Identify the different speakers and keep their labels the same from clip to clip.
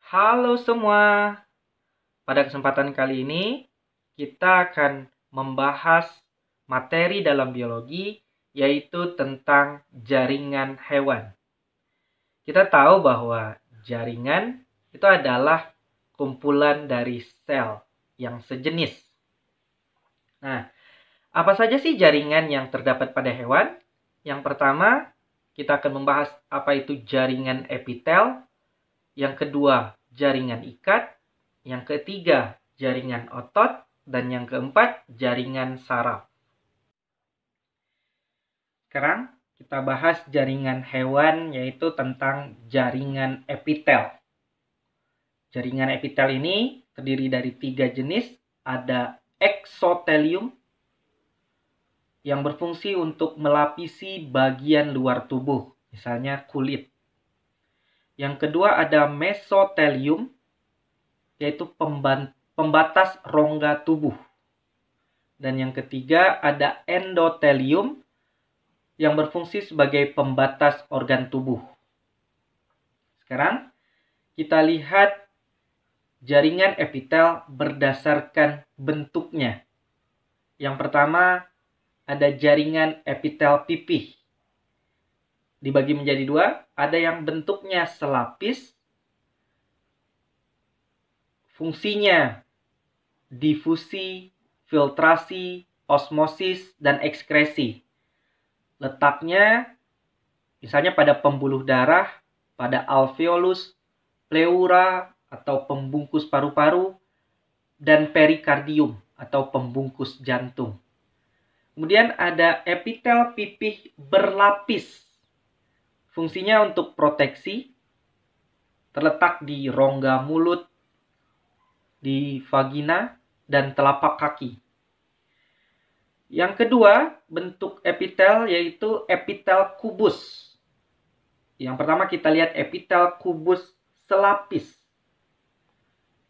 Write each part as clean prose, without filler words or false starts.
Speaker 1: Halo semua, pada kesempatan kali ini kita akan membahas materi dalam biologi yaitu tentang jaringan hewan. Kita tahu bahwa jaringan itu adalah kumpulan dari sel yang sejenis. Nah, apa saja sih jaringan yang terdapat pada hewan? Yang pertama, kita akan membahas apa itu jaringan epitel. Yang kedua, jaringan ikat. Yang ketiga, jaringan otot. Dan yang keempat, jaringan saraf. Sekarang kita bahas jaringan hewan, yaitu tentang jaringan epitel. Jaringan epitel ini terdiri dari 3 jenis. Ada eksotelium yang berfungsi untuk melapisi bagian luar tubuh, misalnya kulit. Yang kedua ada mesotelium, yaitu pembatas rongga tubuh. Dan yang ketiga ada endotelium yang berfungsi sebagai pembatas organ tubuh. Sekarang kita lihat jaringan epitel berdasarkan bentuknya. Yang pertama ada jaringan epitel pipih. Dibagi menjadi 2, ada yang bentuknya selapis, fungsinya difusi, filtrasi, osmosis, dan ekskresi. Letaknya misalnya pada pembuluh darah, pada alveolus, pleura atau pembungkus paru-paru, dan perikardium atau pembungkus jantung. Kemudian ada epitel pipih berlapis. Fungsinya untuk proteksi, terletak di rongga mulut, di vagina, dan telapak kaki. Yang kedua, bentuk epitel yaitu epitel kubus. Yang pertama kita lihat epitel kubus selapis.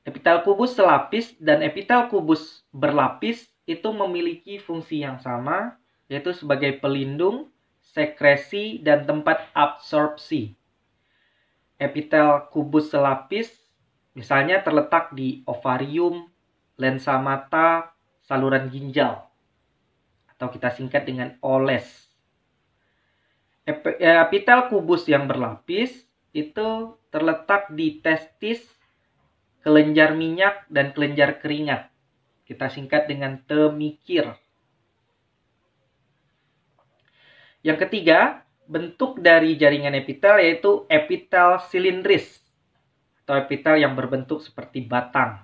Speaker 1: Epitel kubus selapis dan epitel kubus berlapis itu memiliki fungsi yang sama, yaitu sebagai pelindung, sekresi, dan tempat absorpsi. Epitel kubus selapis misalnya terletak di ovarium, lensa mata, saluran ginjal, atau kita singkat dengan oles. Epitel kubus yang berlapis itu terletak di testis, kelenjar minyak, dan kelenjar keringat. Kita singkat dengan temikir. Yang ketiga, bentuk dari jaringan epitel yaitu epitel silindris atau epitel yang berbentuk seperti batang.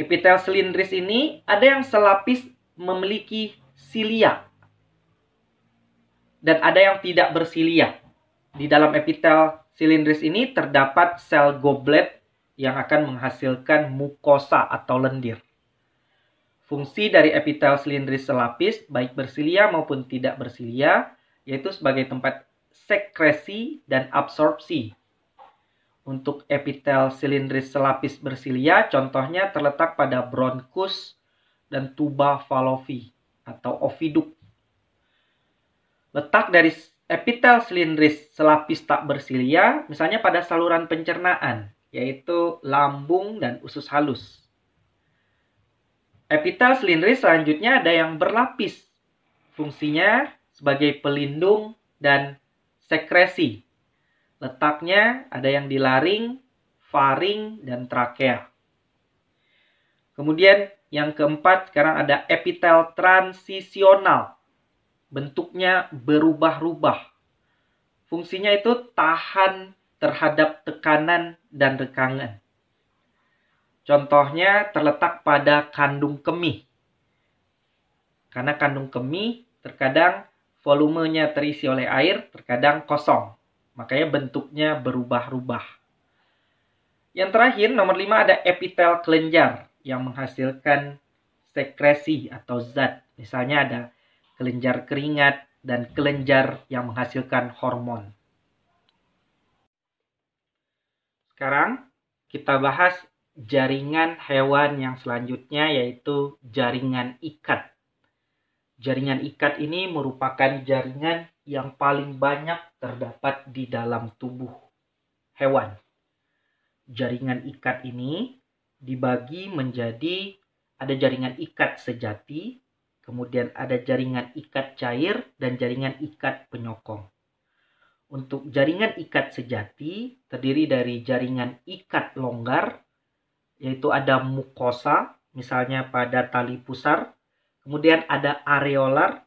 Speaker 1: Epitel silindris ini ada yang selapis memiliki silia dan ada yang tidak bersilia. Di dalam epitel silindris ini terdapat sel goblet yang akan menghasilkan mukosa atau lendir. Fungsi dari epitel silindris selapis, baik bersilia maupun tidak bersilia, yaitu sebagai tempat sekresi dan absorpsi. Untuk epitel silindris selapis bersilia, contohnya terletak pada bronkus dan tuba fallopi atau oviduct. Letak dari epitel silindris selapis tak bersilia, misalnya pada saluran pencernaan, yaitu lambung dan usus halus. Epitel silindris selanjutnya ada yang berlapis. Fungsinya sebagai pelindung dan sekresi. Letaknya ada yang di laring, faring, dan trakea. Kemudian yang keempat sekarang ada epitel transisional. Bentuknya berubah-ubah. Fungsinya itu tahan terhadap tekanan dan rekangan. Contohnya terletak pada kandung kemih. Karena kandung kemih terkadang volumenya terisi oleh air, terkadang kosong. Makanya bentuknya berubah-ubah. Yang terakhir, nomor 5 ada epitel kelenjar yang menghasilkan sekresi atau zat. Misalnya ada kelenjar keringat dan kelenjar yang menghasilkan hormon. Sekarang kita bahas jaringan hewan yang selanjutnya yaitu jaringan ikat. Jaringan ikat ini merupakan jaringan yang paling banyak terdapat di dalam tubuh hewan. jaringan ikat ini dibagi menjadi ada jaringan ikat sejati, kemudian ada jaringan ikat cair, dan jaringan ikat penyokong. Untuk jaringan ikat sejati terdiri dari jaringan ikat longgar, yaitu ada mukosa, misalnya pada tali pusar, kemudian ada areolar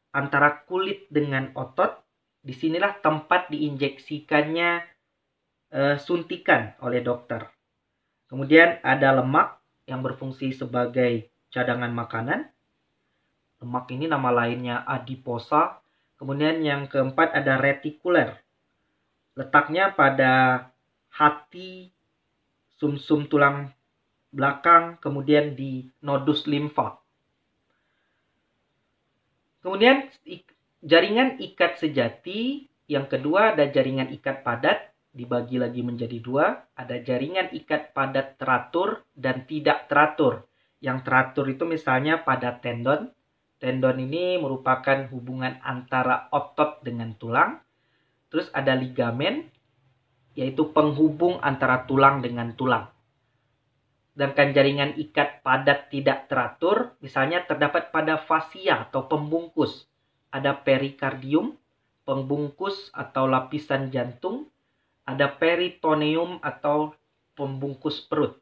Speaker 1: antara kulit dengan otot. Disinilah tempat diinjeksikannya suntikan oleh dokter. Kemudian ada lemak yang berfungsi sebagai cadangan makanan. Lemak ini nama lainnya adiposa. Kemudian yang keempat ada retikuler. Letaknya pada hati, sumsum tulang belakang, kemudian di nodus limfa. Kemudian jaringan ikat sejati, yang kedua ada jaringan ikat padat, dibagi lagi menjadi dua. Ada jaringan ikat padat teratur dan tidak teratur. Yang teratur itu misalnya pada tendon. Tendon ini merupakan hubungan antara otot dengan tulang. Terus ada ligamen, yaitu penghubung antara tulang dengan tulang. Sedangkan jaringan ikat padat tidak teratur, misalnya terdapat pada fasia atau pembungkus. Ada perikardium, pembungkus atau lapisan jantung. Ada peritoneum atau pembungkus perut.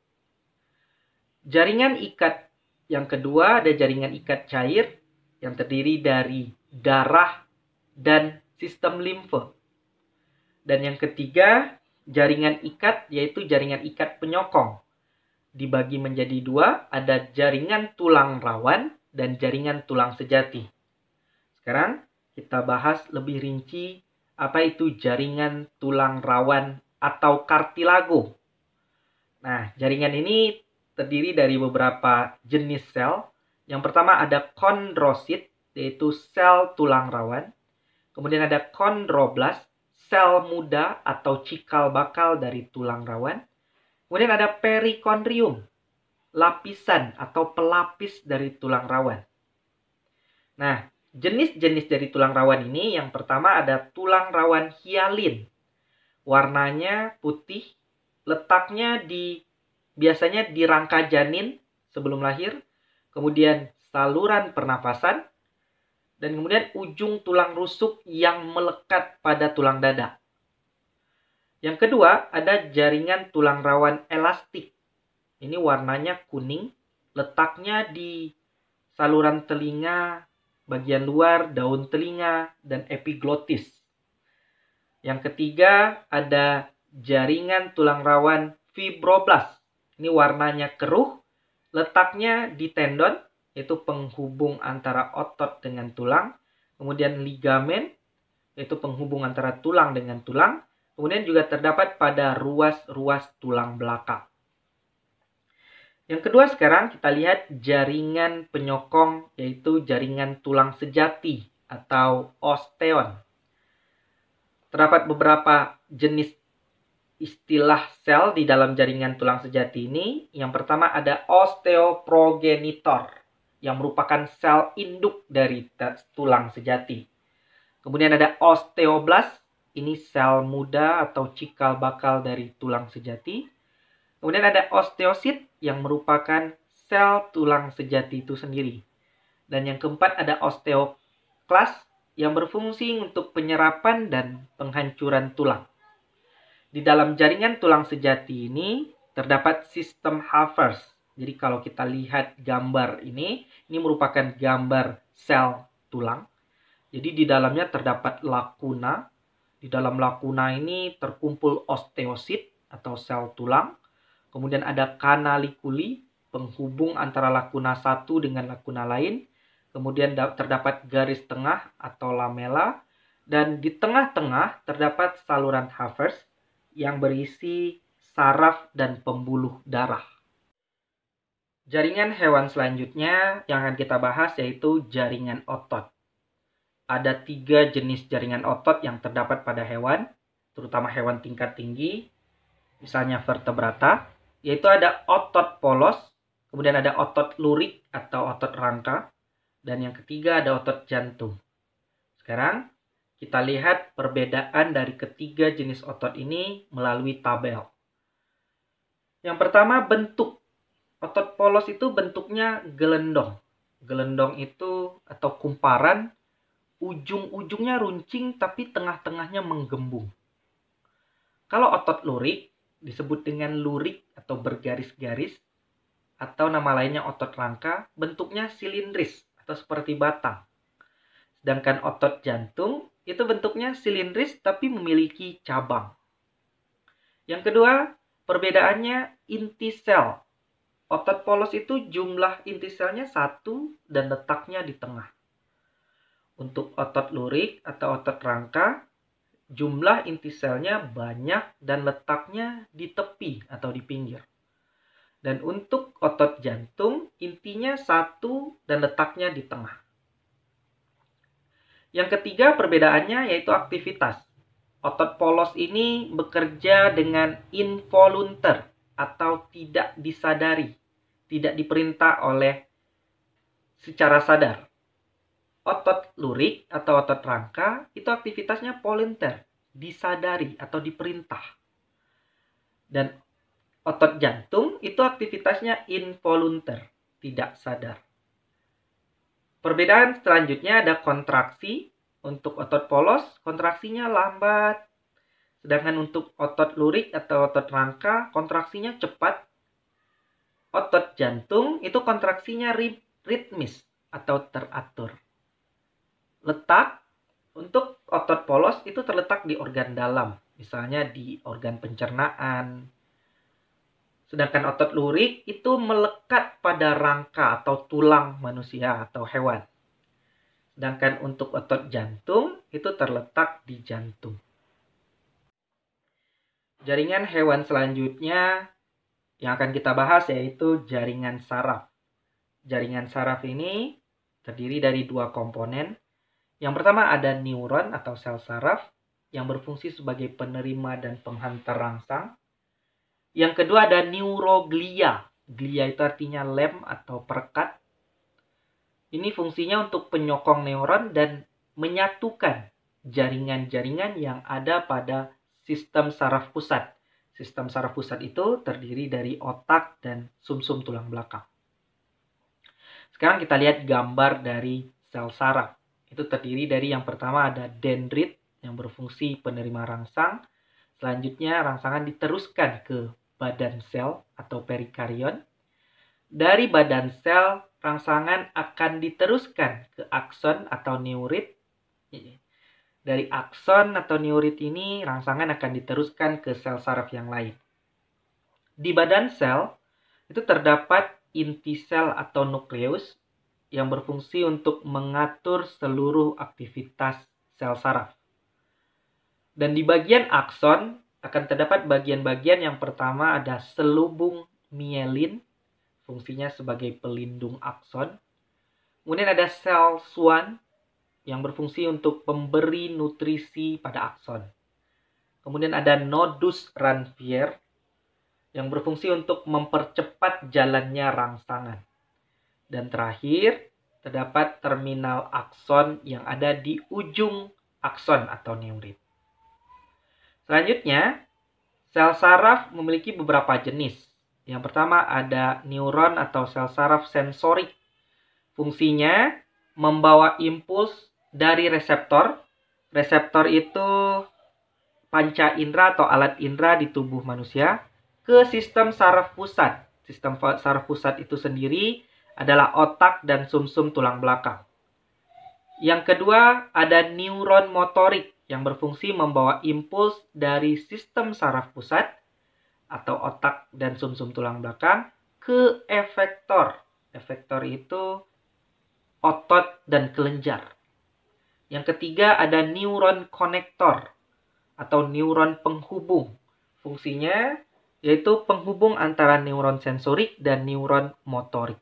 Speaker 1: Jaringan ikat yang kedua ada jaringan ikat cair yang terdiri dari darah dan sistem limfe. Dan yang ketiga, jaringan ikat yaitu jaringan ikat penyokong. Dibagi menjadi dua, ada jaringan tulang rawan dan jaringan tulang sejati. Sekarang kita bahas lebih rinci apa itu jaringan tulang rawan atau kartilago. Nah, jaringan ini terdiri dari beberapa jenis sel. Yang pertama ada kondrosit, yaitu sel tulang rawan. Kemudian ada kondroblast, sel muda atau cikal bakal dari tulang rawan. Kemudian ada perikondrium, lapisan atau pelapis dari tulang rawan. Nah, jenis-jenis dari tulang rawan ini, yang pertama ada tulang rawan hialin. Warnanya putih, letaknya biasanya di rangka janin sebelum lahir, kemudian saluran pernapasan, dan kemudian ujung tulang rusuk yang melekat pada tulang dada. Yang kedua, ada jaringan tulang rawan elastik. Ini warnanya kuning, letaknya di saluran telinga, bagian luar, daun telinga, dan epiglotis. Yang ketiga, ada jaringan tulang rawan fibroblast. Ini warnanya keruh, letaknya di tendon, yaitu penghubung antara otot dengan tulang. Kemudian ligamen, yaitu penghubung antara tulang dengan tulang. Kemudian juga terdapat pada ruas-ruas tulang belakang. Yang kedua sekarang kita lihat jaringan penyokong, yaitu jaringan tulang sejati atau osteon. Terdapat beberapa jenis istilah sel di dalam jaringan tulang sejati ini. Yang pertama ada osteoprogenitor, yang merupakan sel induk dari tulang sejati. Kemudian ada osteoblast, ini sel muda atau cikal bakal dari tulang sejati. Kemudian ada osteosit, yang merupakan sel tulang sejati itu sendiri. Dan yang keempat ada osteoklas, yang berfungsi untuk penyerapan dan penghancuran tulang. Di dalam jaringan tulang sejati ini terdapat sistem Havers. Jadi kalau kita lihat gambar ini merupakan gambar sel tulang. Jadi di dalamnya terdapat lakuna. Di dalam lakuna ini terkumpul osteosit atau sel tulang. Kemudian ada kanalikuli, penghubung antara lakuna satu dengan lakuna lain. Kemudian terdapat garis tengah atau lamela. Dan di tengah-tengah terdapat saluran Havers yang berisi saraf dan pembuluh darah. Jaringan hewan selanjutnya yang akan kita bahas yaitu jaringan otot. Ada 3 jenis jaringan otot yang terdapat pada hewan, terutama hewan tingkat tinggi, misalnya vertebrata, yaitu ada otot polos, kemudian ada otot lurik atau otot rangka, dan yang ketiga ada otot jantung. Sekarang kita lihat perbedaan dari ketiga jenis otot ini melalui tabel. Yang pertama, bentuk. Otot polos itu bentuknya gelendong. Gelendong itu atau kumparan, ujung-ujungnya runcing tapi tengah-tengahnya menggembung. Kalau otot lurik disebut dengan lurik atau bergaris-garis, atau nama lainnya otot rangka, bentuknya silindris atau seperti batang. Sedangkan otot jantung itu bentuknya silindris tapi memiliki cabang. Yang kedua, perbedaannya inti sel. Otot polos itu jumlah inti selnya 1 dan letaknya di tengah. Untuk otot lurik atau otot rangka, jumlah inti selnya banyak dan letaknya di tepi atau di pinggir. Dan untuk otot jantung, intinya 1 dan letaknya di tengah. Yang ketiga perbedaannya yaitu aktivitas. Otot polos ini bekerja dengan involuntar atau tidak disadari, tidak diperintah oleh secara sadar. Otot lurik atau otot rangka itu aktivitasnya volunteer, disadari atau diperintah. Dan otot jantung itu aktivitasnya involunteer, tidak sadar. Perbedaan selanjutnya ada kontraksi. Untuk otot polos, kontraksinya lambat. Sedangkan untuk otot lurik atau otot rangka, kontraksinya cepat. Otot jantung itu kontraksinya ritmis atau teratur. Letak untuk otot polos itu terletak di organ dalam, misalnya di organ pencernaan. Sedangkan otot lurik itu melekat pada rangka atau tulang manusia atau hewan. Sedangkan untuk otot jantung itu terletak di jantung. Jaringan hewan selanjutnya yang akan kita bahas yaitu jaringan saraf. Jaringan saraf ini terdiri dari 2 komponen. Yang pertama ada neuron atau sel saraf yang berfungsi sebagai penerima dan penghantar rangsang. Yang kedua ada neuroglia. Glia itu artinya lem atau perekat. Ini fungsinya untuk penyokong neuron dan menyatukan jaringan-jaringan yang ada pada sistem saraf pusat. Sistem saraf pusat itu terdiri dari otak dan sumsum tulang belakang. Sekarang kita lihat gambar dari sel saraf. Itu terdiri dari yang pertama ada dendrit yang berfungsi penerima rangsang. Selanjutnya rangsangan diteruskan ke badan sel atau perikarion. Dari badan sel, rangsangan akan diteruskan ke akson atau neurit. Dari akson atau neurit ini, rangsangan akan diteruskan ke sel saraf yang lain. Di badan sel, itu terdapat inti sel atau nukleus yang berfungsi untuk mengatur seluruh aktivitas sel saraf. Dan di bagian akson, akan terdapat bagian-bagian yang pertama ada selubung mielin, fungsinya sebagai pelindung akson. Kemudian ada sel Schwann yang berfungsi untuk memberi nutrisi pada akson. Kemudian ada nodus Ranvier yang berfungsi untuk mempercepat jalannya rangsangan. Dan terakhir, terdapat terminal akson yang ada di ujung akson atau neurit. Selanjutnya, sel saraf memiliki beberapa jenis. Yang pertama ada neuron atau sel saraf sensorik. Fungsinya membawa impuls dari reseptor. Reseptor itu panca indera atau alat indera di tubuh manusia ke sistem saraf pusat. Sistem saraf pusat itu sendiri adalah otak dan sumsum tulang belakang. Yang kedua ada neuron motorik yang berfungsi membawa impuls dari sistem saraf pusat atau otak dan sumsum tulang belakang ke efektor. Efektor itu otot dan kelenjar. Yang ketiga ada neuron konektor atau neuron penghubung. Fungsinya yaitu penghubung antara neuron sensorik dan neuron motorik.